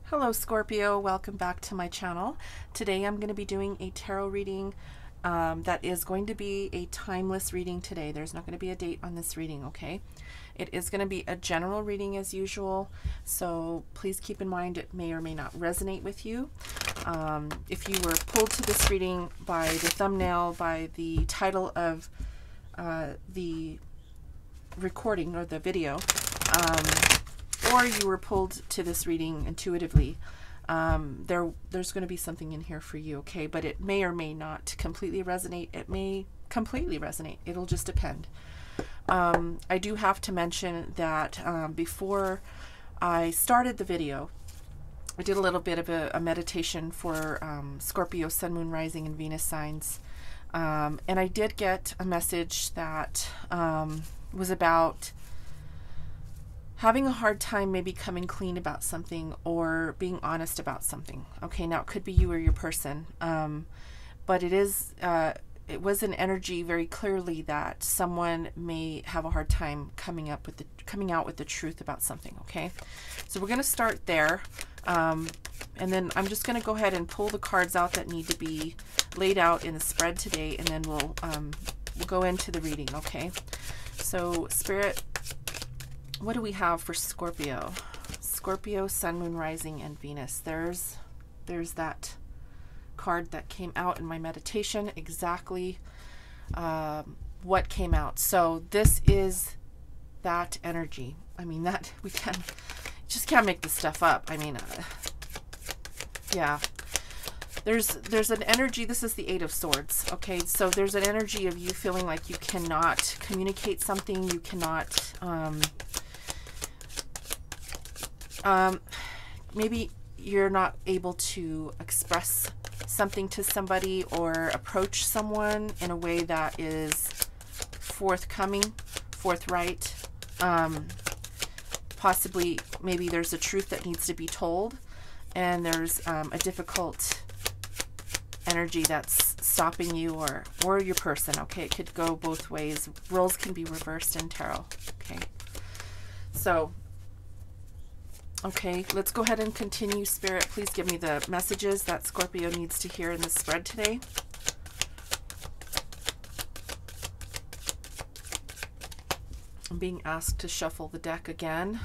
Hello Scorpio, welcome back to my channel. Today I'm going to be doing a tarot reading that is going to be a timeless reading today. There's not going to be a date on this reading, okay? It is going to be a general reading as usual, so please keep in mind it may or may not resonate with you. If you were pulled to this reading by the thumbnail, by the title of the recording or the video, or you were pulled to this reading intuitively, there's going to be something in here for you, okay? But it may or may not completely resonate. It may completely resonate. It'll just depend. I do have to mention that before I started the video, I did a little bit of a meditation for Scorpio, Sun, Moon, Rising, and Venus signs. And I did get a message that was about having a hard time maybe coming clean about something or being honest about something. Okay, now it could be you or your person, but it was an energy very clearly that someone may have a hard time coming out with the truth about something. Okay, so we're going to start there, and then I'm just going to go ahead and pull the cards out that need to be laid out in the spread today, and then we'll go into the reading. Okay, so Spirit, what do we have for Scorpio? Scorpio, Sun, Moon, Rising, and Venus. There's that card that came out in my meditation, exactly what came out. So this is that energy. I mean, that we just can't make this stuff up. I mean, yeah. There's an energy. This is the Eight of Swords. Okay, so there's an energy of you feeling like you cannot communicate something. You cannot. Maybe you're not able to express something to somebody or approach someone in a way that is forthcoming, forthright. Possibly, maybe there's a truth that needs to be told, and there's a difficult energy that's stopping you or your person. Okay, it could go both ways. Roles can be reversed in tarot. Okay, so okay, let's go ahead and continue. Spirit, please give me the messages that Scorpio needs to hear in this spread today. I'm being asked to shuffle the deck again.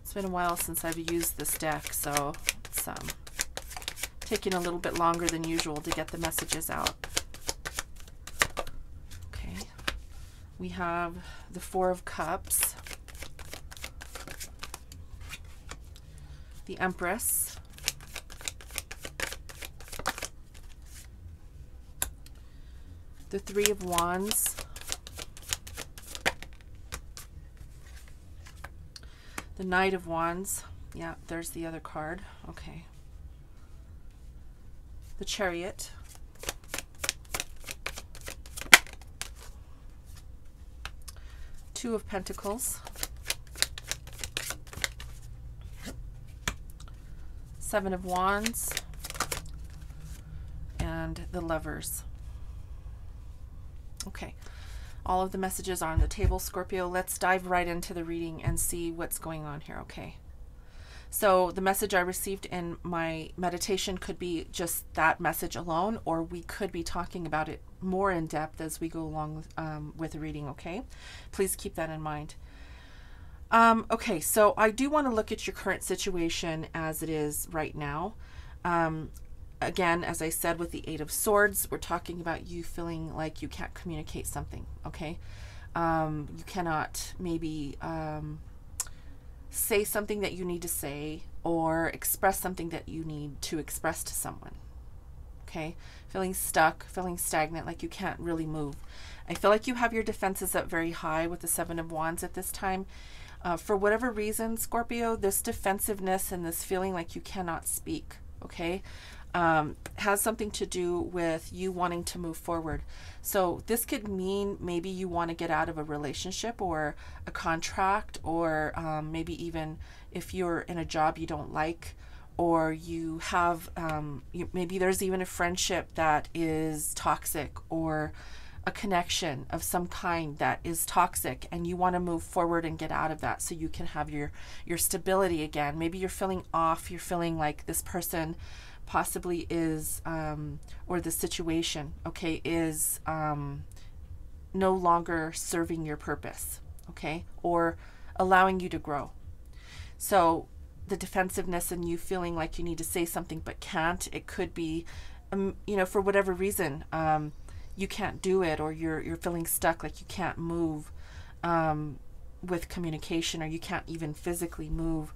It's been a while since I've used this deck, so it's taking a little bit longer than usual to get the messages out. Okay, we have the Four of Cups, the Empress, the Three of Wands, the Knight of Wands. Yeah, there's the other card. Okay. The Chariot. Two of Pentacles. Seven of Wands. And the Lovers. Okay. All of the messages are on the table, Scorpio. Let's dive right into the reading and see what's going on here, okay? So the message I received in my meditation could be just that message alone, or we could be talking about it more in depth as we go along with the reading, okay? Please keep that in mind. Okay, so I do want to look at your current situation as it is right now. Again, as I said, with the Eight of Swords, we're talking about you feeling like you can't communicate something, okay? You cannot maybe say something that you need to say or express something that you need to express to someone, okay? Feeling stuck, feeling stagnant, like you can't really move. I feel like you have your defenses up very high with the Seven of Wands at this time. For whatever reason, Scorpio, this defensiveness and this feeling like you cannot speak, okay? has something to do with you wanting to move forward. So this could mean maybe you want to get out of a relationship or a contract, or maybe even if you're in a job you don't like, or you have maybe there's even a friendship that is toxic, or a connection of some kind that is toxic, and you want to move forward and get out of that so you can have your stability again. Maybe you're feeling off, you're feeling like this person possibly is or the situation, okay, is no longer serving your purpose, okay, or allowing you to grow. So the defensiveness and you feeling like you need to say something but can't, it could be for whatever reason, you can't do it, or you're feeling stuck, like you can't move with communication, or you can't even physically move.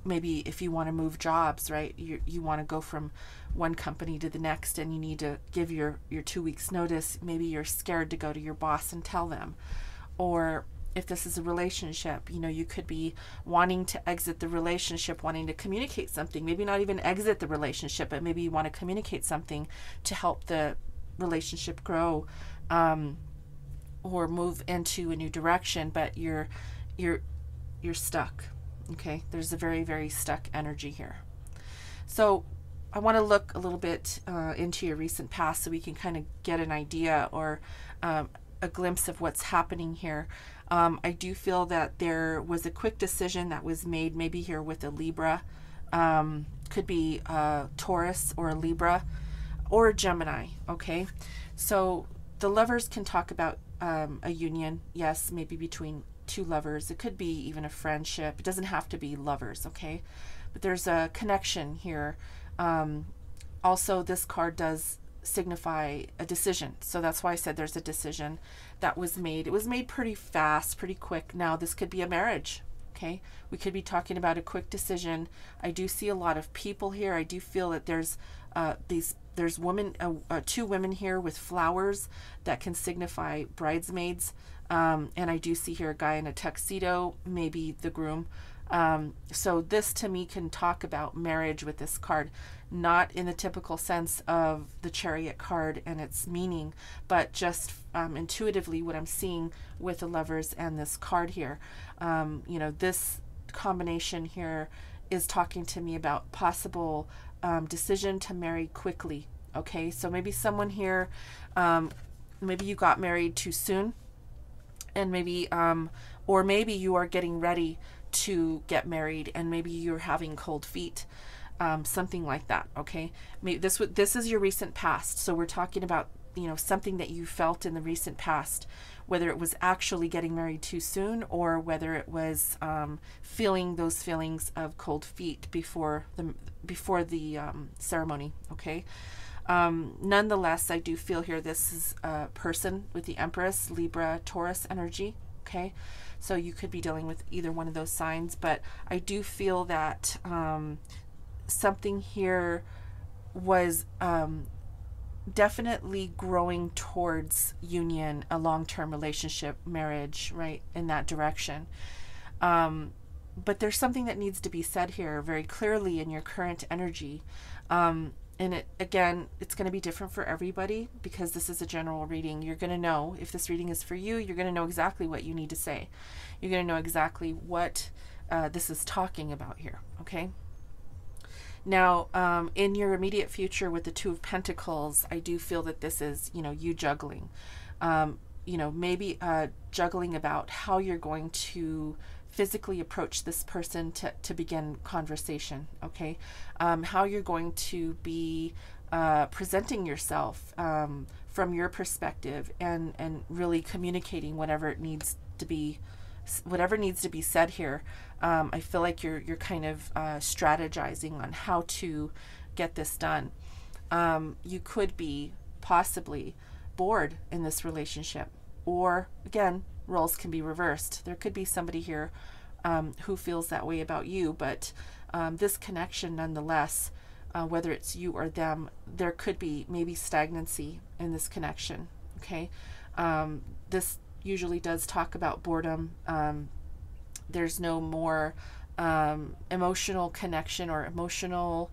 Maybe if you want to move jobs, right, you want to go from one company to the next, and you need to give your 2 weeks notice. Maybe you're scared to go to your boss and tell them. Or if this is a relationship, you could be wanting to exit the relationship, wanting to communicate something, maybe not even exit the relationship, but maybe you want to communicate something to help the relationship grow, or move into a new direction, but you're stuck. Okay, there's a very, very stuck energy here. So I want to look a little bit into your recent past so we can kind of get an idea, or a glimpse of what's happening here. I do feel that there was a quick decision that was made, maybe here with a Libra, could be a Taurus or a Libra or a Gemini, okay? So the lovers can talk about a union, yes, maybe between two lovers. It could be even a friendship. It doesn't have to be lovers, okay? But there's a connection here. Also, this card does signify a decision, so that's why I said there's a decision that was made. It was made pretty fast, pretty quick. Now this could be a marriage, okay? We could be talking about a quick decision. I do see a lot of people here. I do feel that there's two women here with flowers that can signify bridesmaids, and I do see here a guy in a tuxedo, maybe the groom. So this to me can talk about marriage with this card, not in the typical sense of the Chariot card and its meaning, but just intuitively what I'm seeing with the lovers and this card here. This combination here is talking to me about possible decision to marry quickly. Okay, so maybe someone here, maybe you got married too soon, and maybe or maybe you are getting ready to get married, and maybe you're having cold feet, something like that. Okay, maybe this is your recent past, so we're talking about something that you felt in the recent past, whether it was actually getting married too soon, or whether it was feeling those feelings of cold feet before the ceremony. Okay, nonetheless, I do feel here this is a person with the Empress, Libra, Taurus energy. Okay, so you could be dealing with either one of those signs, but I do feel that something here was definitely growing towards union, a long-term relationship, marriage, right, in that direction. But there's something that needs to be said here very clearly in your current energy. And it's going to be different for everybody, because this is a general reading. You're going to know if this reading is for you. You're going to know exactly what you need to say. You're going to know exactly what this is talking about here. Okay. Now, in your immediate future with the Two of Pentacles, I do feel that this is, you juggling. Maybe juggling about how you're going to physically approach this person to begin conversation, okay? How you're going to be presenting yourself from your perspective, and really communicating whatever needs to be said here. I feel like you're kind of strategizing on how to get this done. You could be possibly bored in this relationship, or again, roles can be reversed. There could be somebody here who feels that way about you, but this connection nonetheless, whether it's you or them, there could be maybe stagnancy in this connection. Okay, this usually does talk about boredom. There's no more emotional connection or emotional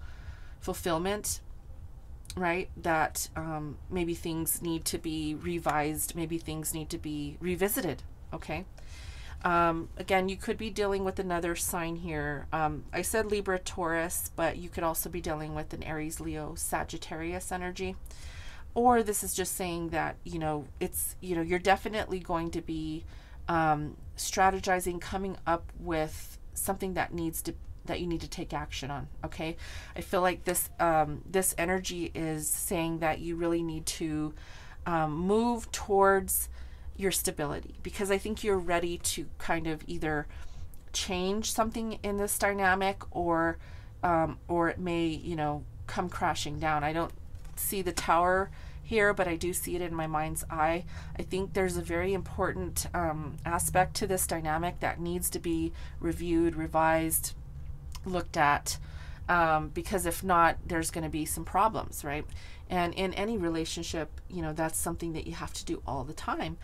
fulfillment, right? That maybe things need to be revised, maybe things need to be revisited, okay? Again, you could be dealing with another sign here. I said Libra, Taurus, but you could also be dealing with an Aries, Leo, Sagittarius energy. Or this is just saying that, you know, it's, you know, you're definitely going to be strategizing, coming up with something that you need to take action on. Okay, I feel like this this energy is saying that you really need to move towards your stability, because I think you're ready to kind of either change something in this dynamic, or it may, you know, come crashing down. I don't see the Tower here, but I do see it in my mind's eye. I think there's a very important aspect to this dynamic that needs to be reviewed, revised, looked at, because if not, there's going to be some problems, right? And in any relationship, you know, that's something that you have to do all the time.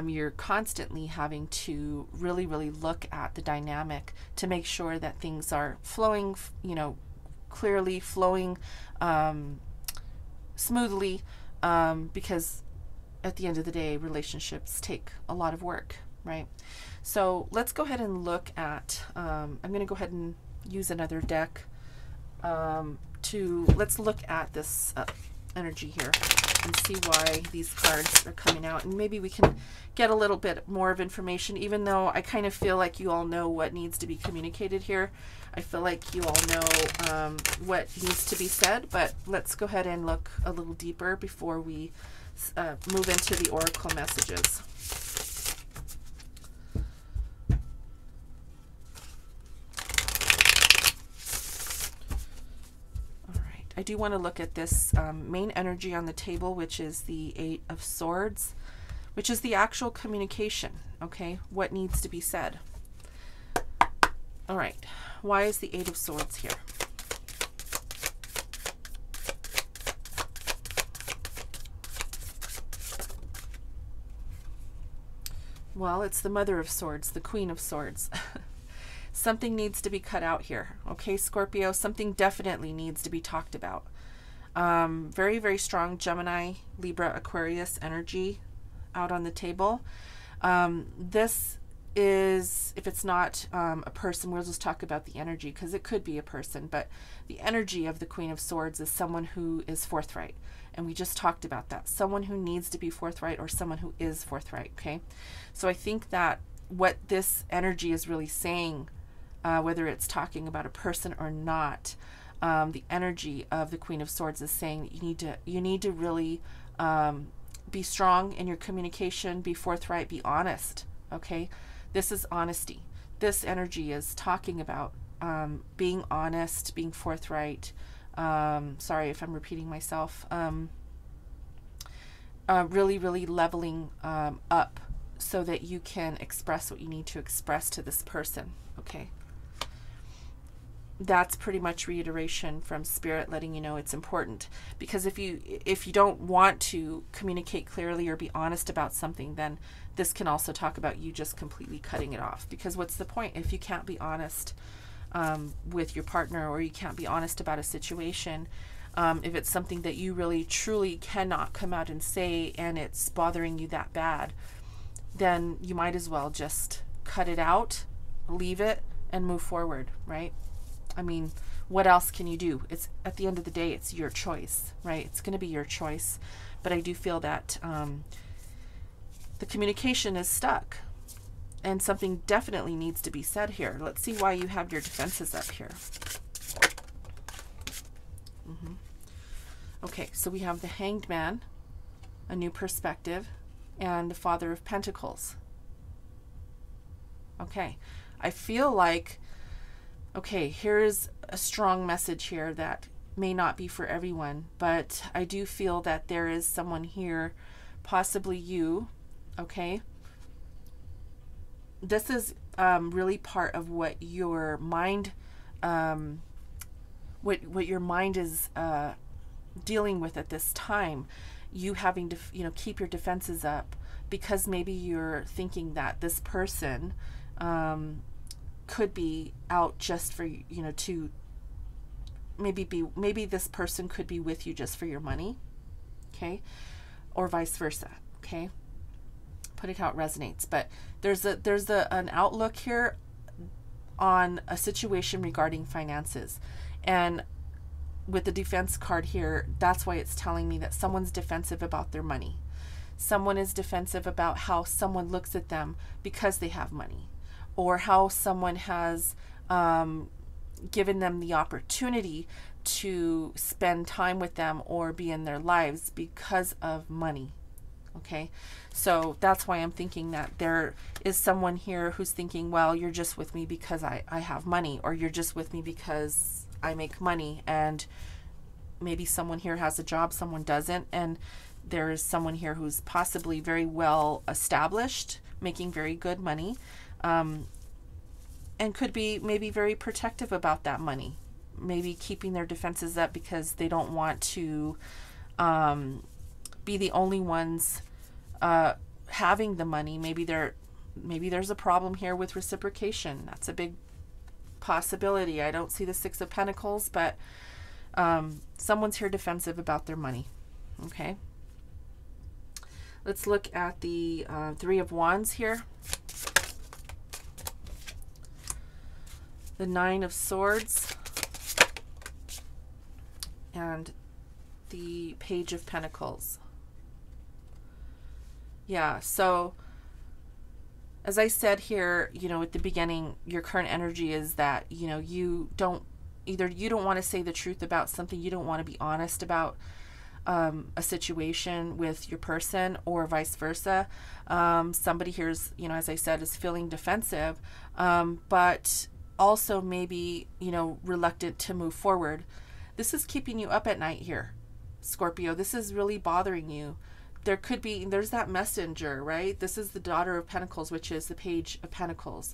You're constantly having to really, really look at the dynamic to make sure that things are flowing, you know, clearly flowing smoothly, because at the end of the day, relationships take a lot of work, right? So let's go ahead and look at, I'm going to go ahead and use another deck let's look at this energy here and see why these cards are coming out, and maybe we can get a little bit more of information, even though I kind of feel like you all know what needs to be communicated here. I feel like you all know what needs to be said, but let's go ahead and look a little deeper before we move into the oracle messages. I do want to look at this main energy on the table, which is the Eight of Swords, which is the actual communication, okay? What needs to be said. All right. Why is the Eight of Swords here? Well, it's the Mother of Swords, the Queen of Swords. Something needs to be cut out here. Okay, Scorpio, something definitely needs to be talked about. Very, very strong Gemini, Libra, Aquarius energy out on the table. This is, if it's not a person, we'll just talk about the energy, because it could be a person, but the energy of the Queen of Swords is someone who is forthright. And we just talked about that. Someone who needs to be forthright, or someone who is forthright, okay? So I think that what this energy is really saying, whether it's talking about a person or not, the energy of the Queen of Swords is saying that you need to really be strong in your communication, be forthright, be honest. Okay, this is honesty. This energy is talking about being honest, being forthright. Sorry if I'm repeating myself. Really, really leveling up so that you can express what you need to express to this person. Okay. That's pretty much reiteration from Spirit, letting you know it's important, because if you don't want to communicate clearly or be honest about something, then this can also talk about you just completely cutting it off, because what's the point if you can't be honest with your partner, or you can't be honest about a situation? If it's something that you really truly cannot come out and say, and it's bothering you that bad, then you might as well just cut it out, leave it, and move forward, right? I mean, what else can you do? It's, at the end of the day, it's your choice, right? It's going to be your choice. But I do feel that the communication is stuck, and something definitely needs to be said here. Let's see why you have your defenses up here. Okay, so we have the Hanged Man, a new perspective, and the Father of Pentacles. Okay, I feel like, okay, here's a strong message here that may not be for everyone, but I do feel that there is someone here, possibly you, okay? This is really part of what your mind, what your mind is dealing with at this time. You having to, you know, keep your defenses up, because maybe you're thinking that this person could be out just for, you know, to maybe this person could be with you just for your money, okay, or vice versa, okay. Put it how it resonates. But there's an outlook here on a situation regarding finances, and with the defense card here, that's why it's telling me that someone's defensive about their money. Someone is defensive about how someone looks at them because they have money, or how someone has given them the opportunity to spend time with them or be in their lives because of money. Okay, so that's why I'm thinking that there is someone here who's thinking, well, you're just with me because I have money, or you're just with me because I make money. And maybe someone here has a job, someone doesn't, and there is someone here who's possibly very well established, making very good money, and could be maybe very protective about that money, maybe keeping their defenses up because they don't want to be the only ones having the money. Maybe there's a problem here with reciprocation. That's a big possibility. I don't see the Six of Pentacles, but someone's here defensive about their money. Okay, let's look at the Three of Wands here, the Nine of Swords, and the Page of Pentacles. Yeah, so as I said here, you know, at the beginning, your current energy is that, you know, you don't want to say the truth about something, you don't want to be honest about a situation with your person, or vice versa. Somebody here's, you know, as I said, is feeling defensive, but also maybe, you know, reluctant to move forward. This is keeping you up at night here, Scorpio. This is really bothering you. There's that messenger, right? This is the Daughter of Pentacles, which is the Page of Pentacles.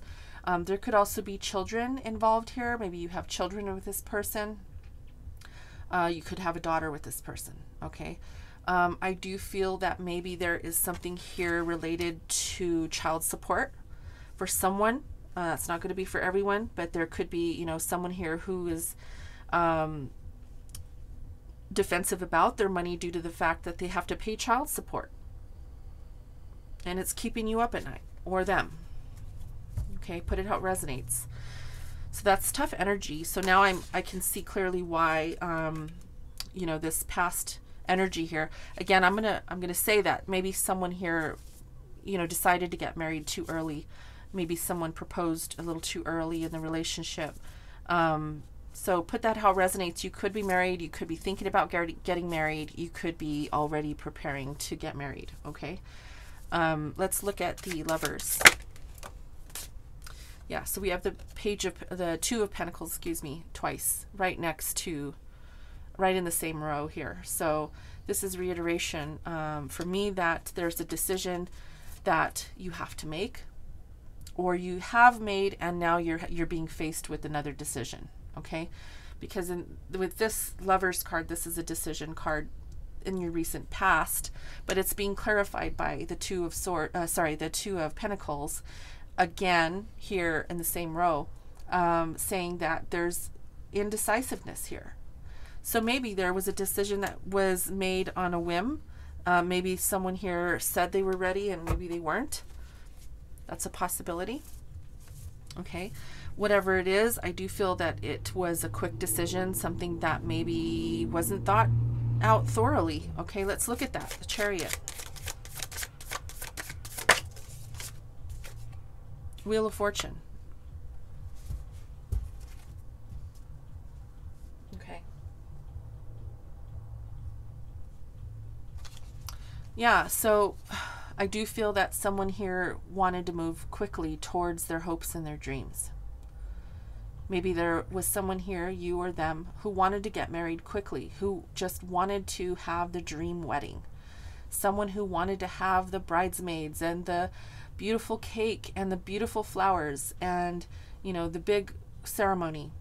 There could also be children involved here. Maybe you have children with this person. You could have a daughter with this person, okay? I do feel that maybe there is something here related to child support for someone. It's not going to be for everyone, but there could be, you know, someone here who is defensive about their money due to the fact that they have to pay child support, and it's keeping you up at night, or them. Okay, put it how it resonates. So that's tough energy. So now I can see clearly why you know, this past energy here. Again, I'm gonna say that maybe someone here, you know, decided to get married too early. Maybe someone proposed a little too early in the relationship. So put that how it resonates. You could be married. You could be thinking about getting married. You could be already preparing to get married. Okay. Let's look at the Lovers. Yeah. So we have the Two of Pentacles, excuse me, twice, right in the same row here. So this is reiteration for me that there's a decision that you have to make, or you have made, and now you're being faced with another decision. Okay, because with this Lovers card, this is a decision card in your recent past, but it's being clarified by the Two of Pentacles, again here in the same row, saying that there's indecisiveness here. So maybe there was a decision that was made on a whim. Maybe someone here said they were ready and maybe they weren't. That's a possibility. Okay, whatever it is, I do feel that it was a quick decision, something that maybe wasn't thought out thoroughly. Okay, let's look at that. The Chariot. Wheel of Fortune. Okay. Yeah, so I do feel that someone here wanted to move quickly towards their hopes and their dreams. Maybe there was someone here, you or them, who wanted to get married quickly, who just wanted to have the dream wedding. Someone who wanted to have the bridesmaids and the beautiful cake and the beautiful flowers and, you know, the big ceremony.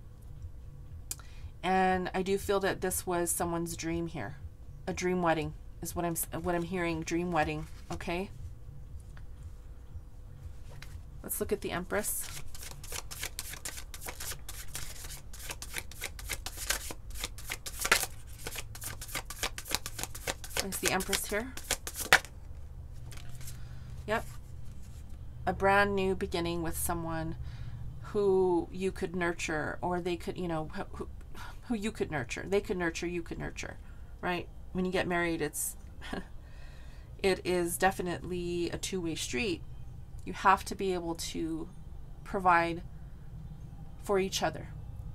And I do feel that this was someone's dream here. A dream wedding is what I'm hearing, dream wedding. Okay, let's look at the Empress. Is the Empress here? Yep. A brand new beginning with someone who you could nurture, or they could, you know, who you could nurture. They could nurture, you could nurture, right? When you get married, it is definitely a two-way street. You have to be able to provide for each other,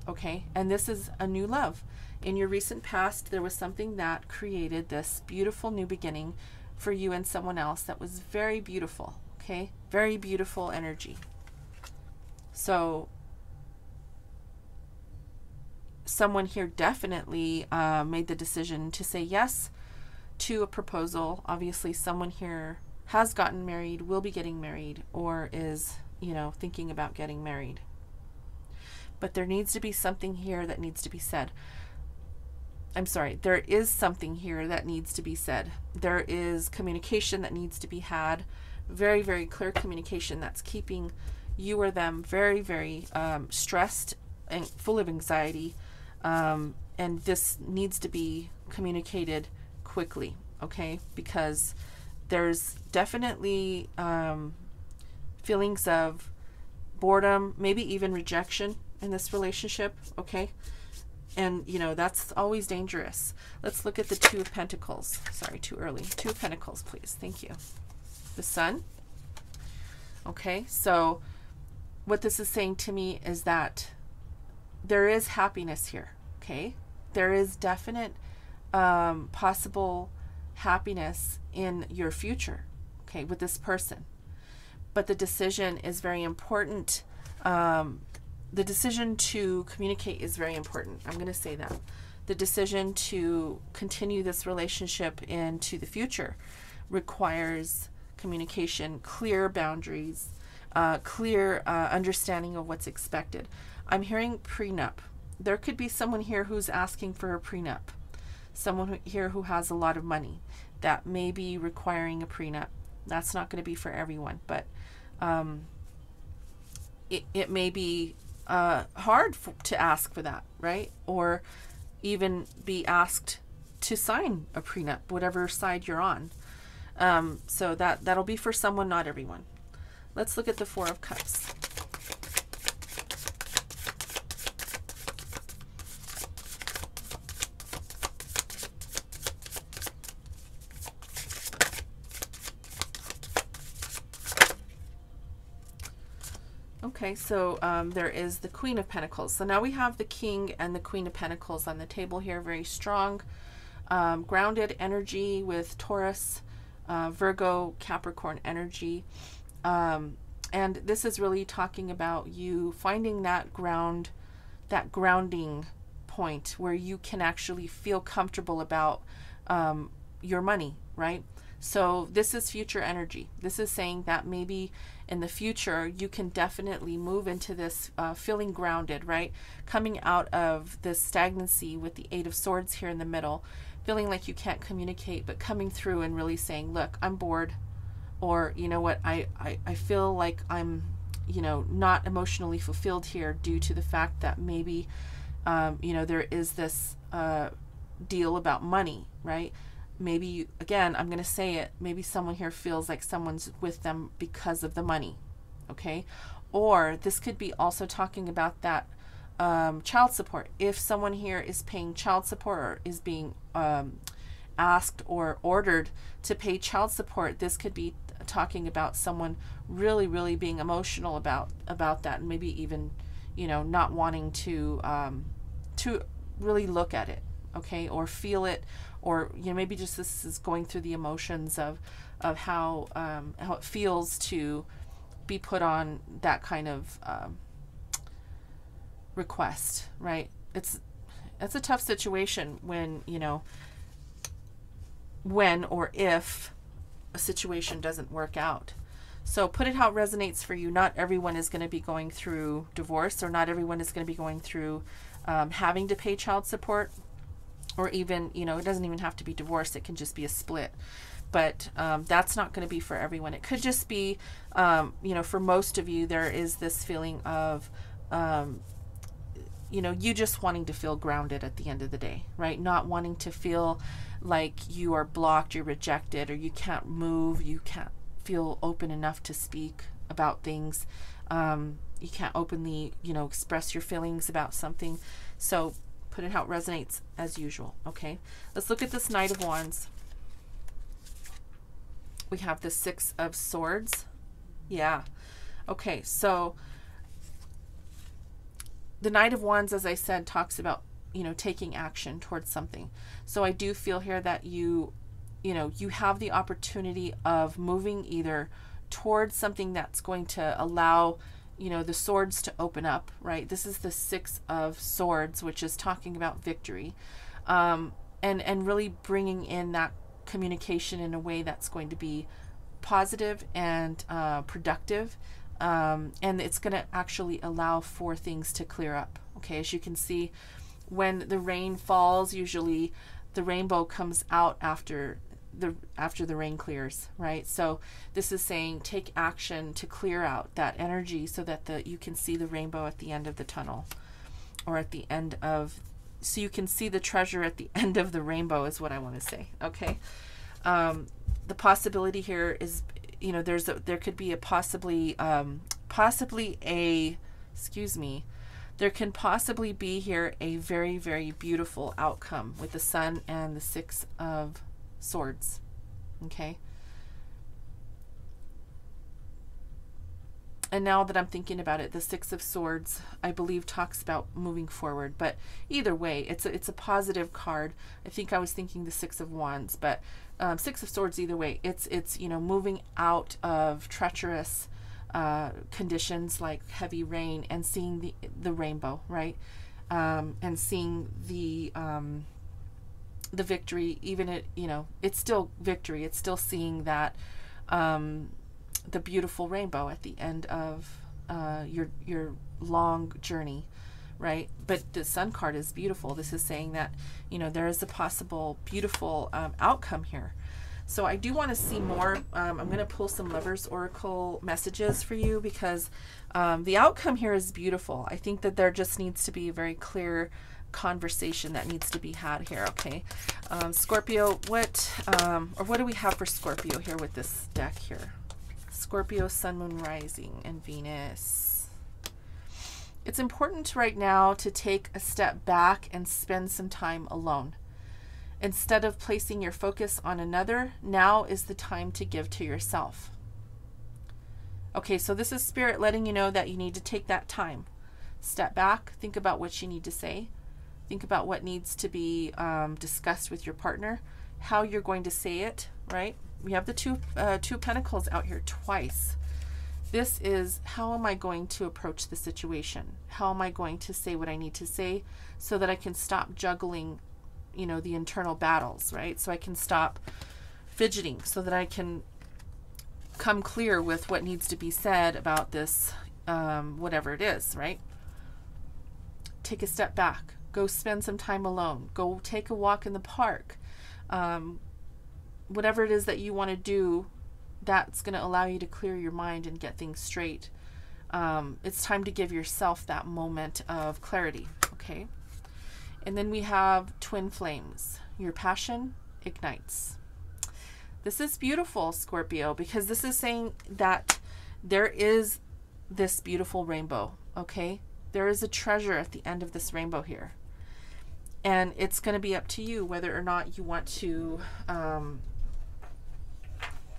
okay? And this is a new love. In your recent past, there was something that created this beautiful new beginning for you and someone else that was very beautiful, okay? Very beautiful energy. So someone here definitely made the decision to say yes to a proposal. Obviously, someone here has gotten married, will be getting married, or is, you know, thinking about getting married. But there needs to be something here that needs to be said. I'm sorry, there is something here that needs to be said. There is communication that needs to be had. Very, very clear communication that's keeping you or them very, very stressed and full of anxiety. And this needs to be communicated quickly, okay? Because there's definitely feelings of boredom, maybe even rejection in this relationship, okay? And, you know, that's always dangerous. Let's look at the Two of Pentacles. Sorry, too early. Two of Pentacles, please. Thank you. The Sun. Okay, so what this is saying to me is that there is happiness here, okay? There is definite possible happiness in your future, okay, with this person. But the decision is very important. The decision to communicate is very important. I'm going to say that. The decision to continue this relationship into the future requires communication, clear boundaries, clear understanding of what's expected. I'm hearing prenup. There could be someone here who's asking for a prenup. Someone here who has a lot of money that may be requiring a prenup. That's not going to be for everyone, but it may be hard to ask for that, right? Or even be asked to sign a prenup, whatever side you're on. So that'll be for someone, not everyone. Let's look at the Four of Cups. Okay, so there is the Queen of Pentacles. So now we have the King and the Queen of Pentacles on the table here. Very strong, grounded energy with Taurus, Virgo, Capricorn energy. And this is really talking about you finding that grounding point where you can actually feel comfortable about your money, right? So this is future energy. This is saying that maybe in the future you can definitely move into this feeling grounded, right? Coming out of this stagnancy with the Eight of Swords here in the middle, feeling like you can't communicate, but coming through and really saying, look, I'm bored, or you know what, I feel like I'm, you know, not emotionally fulfilled here due to the fact that maybe you know, there is this deal about money, right? Maybe, again, I'm going to say it, maybe someone here feels like someone's with them because of the money, okay? Or this could be also talking about that child support. If someone here is paying child support or is being asked or ordered to pay child support, this could be talking about someone really, really being emotional about that, and maybe even, you know, not wanting to really look at it, okay, or feel it, or, you know, maybe just this is going through the emotions of how it feels to be put on that kind of request, right? It's a tough situation when, you know, when or if a situation doesn't work out. So put it how it resonates for you. Not everyone is going to be going through divorce, or not everyone is going to be going through having to pay child support. Or even, you know, it doesn't even have to be divorce. It can just be a split. But that's not going to be for everyone. It could just be, you know, for most of you, there is this feeling of, you know, you just wanting to feel grounded at the end of the day, right? Not wanting to feel like you are blocked, you're rejected, or you can't move, you can't feel open enough to speak about things. You can't openly, you know, express your feelings about something. So put it how it resonates as usual, okay? Let's look at this Knight of Wands. We have the Six of Swords. Yeah. Okay, so the Knight of Wands, as I said, talks about, you know, taking action towards something. So I do feel here that you know, you have the opportunity of moving either towards something that's going to allow, you know, the swords to open up, right? This is the Six of Swords, which is talking about victory, and really bringing in that communication in a way that's going to be positive and productive. And it's going to actually allow for things to clear up. Okay, as you can see, when the rain falls, usually the rainbow comes out after the rain clears, right? So this is saying take action to clear out that energy so that you can see the rainbow at the end of the tunnel, or at the end of, so you can see the treasure at the end of the rainbow is what I want to say. Okay. The possibility here is, you know, there could be a there can possibly be here a very, very beautiful outcome with the Sun and the Six of Swords. Okay. And now that I'm thinking about it, the Six of Swords, I believe, talks about moving forward. But either way, it's a positive card. I think I was thinking the Six of Wands, but Six of Swords, either way, it's you know, moving out of treacherous conditions like heavy rain and seeing the rainbow, right? And seeing the victory, even it, you know, it's still victory. It's still seeing that the beautiful rainbow at the end of your long journey, right? But the Sun card is beautiful. This is saying that, you know, there is a possible beautiful outcome here. So I do want to see more. I'm going to pull some Lovers Oracle messages for you, because the outcome here is beautiful. I think that there just needs to be a very clear conversation that needs to be had here. Okay, Scorpio, what do we have for Scorpio here with this deck here? Scorpio, Sun, Moon, Rising, and Venus. It's important right now to take a step back and spend some time alone. Instead of placing your focus on another, now is the time to give to yourself. Okay, so this is Spirit letting you know that you need to take that time. Step back, think about what you need to say. Think about what needs to be discussed with your partner, how you're going to say it, right? We have the two of Pentacles out here twice. This is, how am I going to approach the situation? How am I going to say what I need to say so that I can stop juggling, you know, the internal battles, right? So I can stop fidgeting, so that I can come clear with what needs to be said about this, whatever it is, right? Take a step back. Go spend some time alone. Go take a walk in the park. Whatever it is that you want to do, that's going to allow you to clear your mind and get things straight. It's time to give yourself that moment of clarity, okay? And then we have Twin Flames. Your passion ignites. This is beautiful, Scorpio, because this is saying that there is this beautiful rainbow, okay? There is a treasure at the end of this rainbow here. And it's going to be up to you whether or not you want to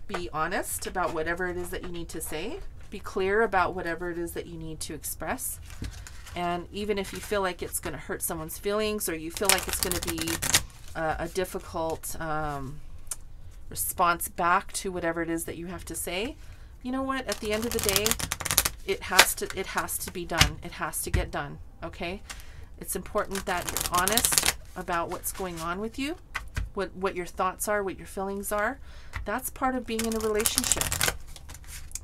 be honest about whatever it is that you need to say. Be clear about whatever it is that you need to express. And even if you feel like it's going to hurt someone's feelings, or you feel like it's going to be a difficult response back to whatever it is that you have to say, you know what? At the end of the day, it has to be done. It has to get done. Okay? It's important that you're honest about what's going on with you, what your thoughts are, what your feelings are. That's part of being in a relationship.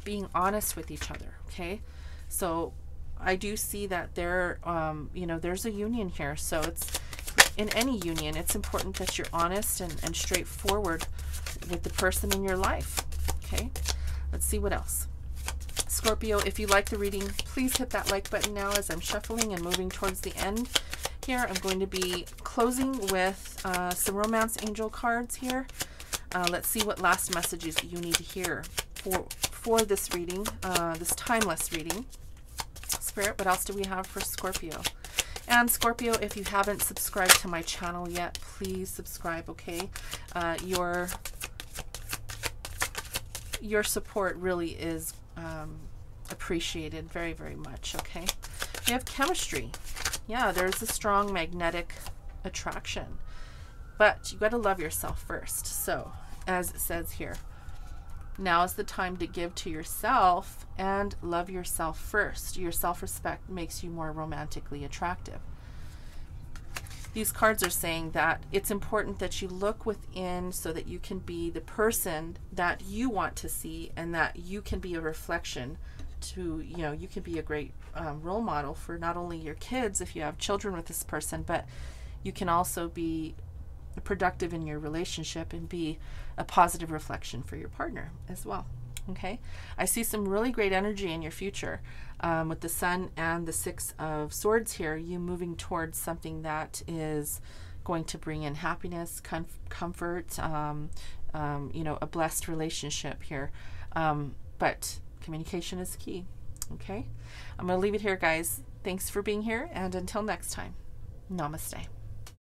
Being honest with each other. Okay? So I do see that there, you know, there's a union here. So it's, in any union, it's important that you're honest and straightforward with the person in your life. Okay, let's see what else. Scorpio, if you like the reading, please hit that like button now. As I'm shuffling and moving towards the end here, I'm going to be closing with some romance angel cards here. Let's see what last messages you need to hear for this reading, this timeless reading. Spirit, what else do we have for Scorpio? And Scorpio, if you haven't subscribed to my channel yet, please subscribe, okay? Your support really is appreciated very, very much, okay? We have chemistry. Yeah, there's a strong magnetic attraction. But you got to love yourself first. So, as it says here, now is the time to give to yourself and love yourself first. Your self-respect makes you more romantically attractive. These cards are saying that it's important that you look within so that you can be the person that you want to see, and that you can be a reflection to, you know, you can be a great role model for not only your kids if you have children with this person, but you can also be productive in your relationship and be a positive reflection for your partner as well. Okay, I see some really great energy in your future with the Sun and the Six of Swords here, you moving towards something that is going to bring in happiness, comfort, you know, a blessed relationship here. But communication is key. Okay, I'm going to leave it here, guys. Thanks for being here, and until next time, namaste.